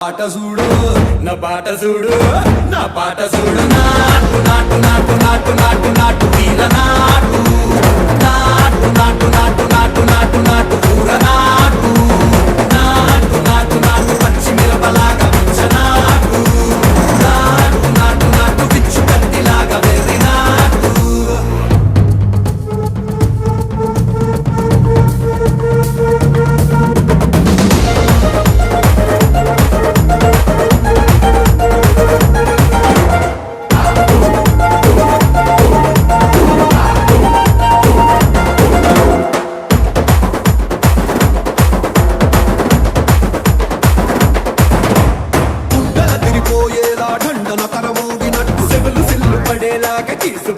పాట చూడు నా పాట చూడు నా పాట చూడు నాటు నాటు నాటు నాటు నాటు నాటు తీర నాటు నాటు నాటు నాటు నాటు నాటు నాటు కూర నాటు నాటు నాటు నాటు పచ్చి మిరపలాగా పిచ్చ నాటు నాటు నాటు నాటు పిచ్చు కత్తిలాగా వెర్రి నాటు ఢండన కరమోగినట్టు సెవలు సిల్లు పడేలాగా కీసు